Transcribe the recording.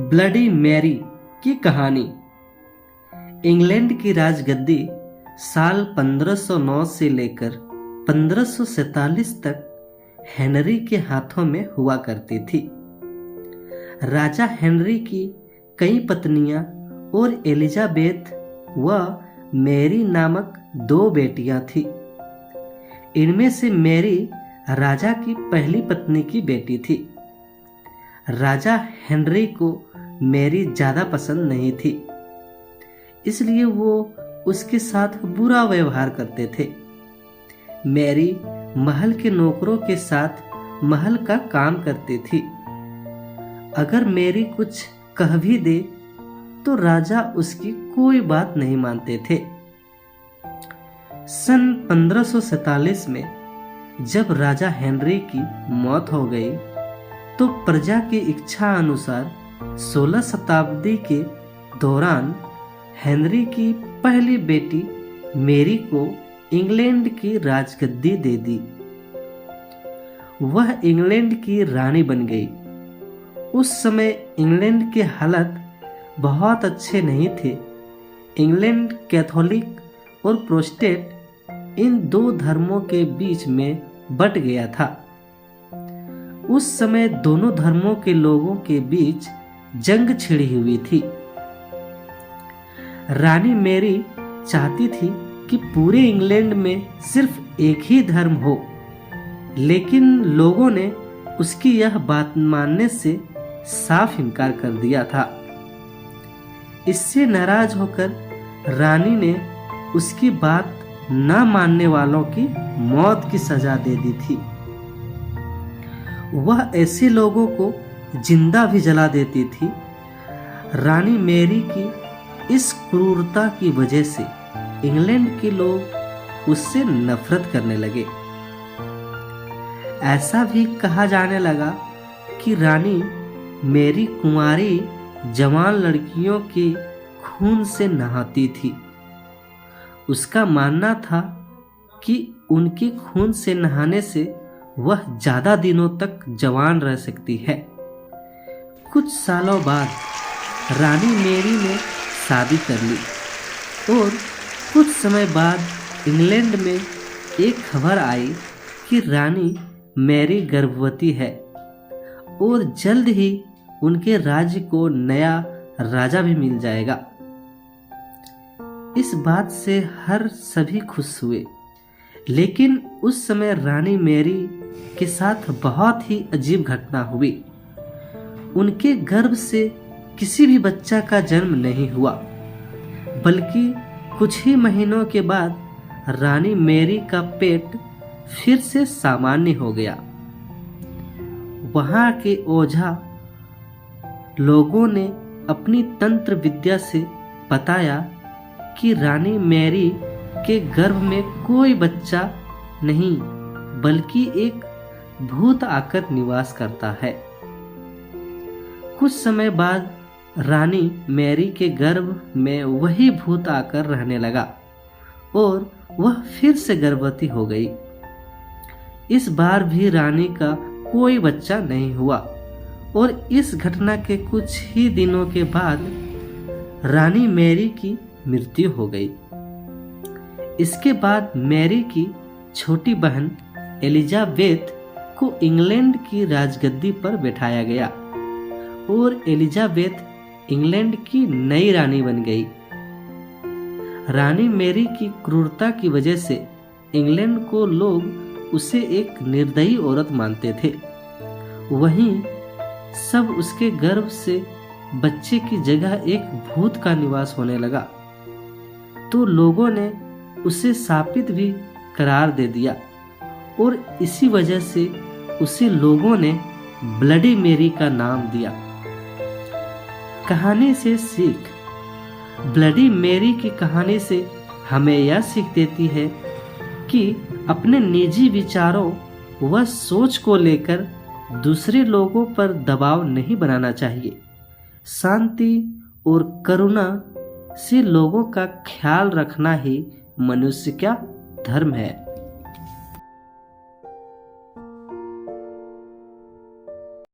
Bloody Mary की कहानी। England की राजगद्दी साल 1509 से लेकर 1547 तक हेनरी के हाथों में हुआ करती थी। राजा हेनरी की कई पत्नियां और एलिजाबेथ व मैरी नामक 2 बेटियां थीं। इनमें से मैरी राजा की पहली पत्नी की बेटी थी। राजा हेनरी को मैरी ज़्यादा पसंद नहीं थी, इसलिए वो उसके साथ बुरा व्यवहार करते थे। मैरी महल के नौकरों के साथ महल का काम करती थी। अगर मैरी कुछ कह भी दे तो राजा उसकी कोई बात नहीं मानते थे। सन 1547 में जब राजा हेनरी की मौत हो गई तो प्रजा की इच्छा अनुसार 16 शताब्दी के दौरान हेनरी की पहली बेटी मैरी को इंग्लैंड की राजगद्दी दे दी। वह इंग्लैंड की रानी बन गई। उस समय इंग्लैंड के हालत बहुत अच्छे नहीं थे। इंग्लैंड कैथोलिक और प्रोटेस्टेंट इन 2 धर्मों के बीच में बट गया था। उस समय दोनों धर्मों के लोगों के बीच जंग छिड़ी हुई थी। रानी मैरी चाहती थी कि पूरे इंग्लैंड में सिर्फ एक ही धर्म हो, लेकिन लोगों ने उसकी यह बात मानने से साफ इनकार कर दिया था। इससे नाराज होकर रानी ने उसकी बात न मानने वालों की मौत की सजा दे दी थी। वह ऐसे लोगों को जिंदा भी जला देती थी। रानी मैरी की इस क्रूरता की वजह से इंग्लैंड के लोग उससे नफरत करने लगे। ऐसा भी कहा जाने लगा कि रानी मैरी कुंवारी जवान लड़कियों के खून से नहाती थी। उसका मानना था कि उनके खून से नहाने से वह ज़्यादा दिनों तक जवान रह सकती है। कुछ सालों बाद रानी मैरी ने शादी कर ली और कुछ समय बाद इंग्लैंड में एक खबर आई कि रानी मैरी गर्भवती है और जल्द ही उनके राज्य को नया राजा भी मिल जाएगा। इस बात से हर सभी खुश हुए, लेकिन उस समय रानी मैरी के साथ बहुत ही अजीब घटना हुई। उनके गर्भ से किसी भी बच्चा का जन्म नहीं हुआ, बल्कि कुछ ही महीनों के बाद रानी मैरी का पेट फिर से सामान्य हो गया। वहां के ओझा लोगों ने अपनी तंत्र विद्या से बताया कि रानी मैरी के गर्भ में कोई बच्चा नहीं, बल्कि एक भूत आकर निवास करता है। कुछ समय बाद रानी मैरी के गर्भ में वही भूत आकर रहने लगा और वह फिर से गर्भवती हो गई। इस बार भी रानी का कोई बच्चा नहीं हुआ और इस घटना के कुछ ही दिनों के बाद रानी मैरी की मृत्यु हो गई। इसके बाद मैरी की छोटी बहन एलिजाबेथ को इंग्लैंड की राजगद्दी पर बैठाया गया और एलिजाबेथ इंग्लैंड की नई रानी बन गई। रानी मैरी की क्रूरता की वजह से इंग्लैंड को लोग उसे एक निर्दयी औरत मानते थे। वहीं सब उसके गर्भ से बच्चे की जगह एक भूत का निवास होने लगा, तो लोगों ने उसे शापित भी करार दे दिया और इसी वजह से उसे लोगों ने ब्लडी मैरी का नाम दिया। कहानी से सीख। ब्लडी मैरी की कहानी से हमें यह सीख देती है कि अपने निजी विचारों व सोच को लेकर दूसरे लोगों पर दबाव नहीं बनाना चाहिए। शांति और करुणा से लोगों का ख्याल रखना ही मनुष्य का धर्म है।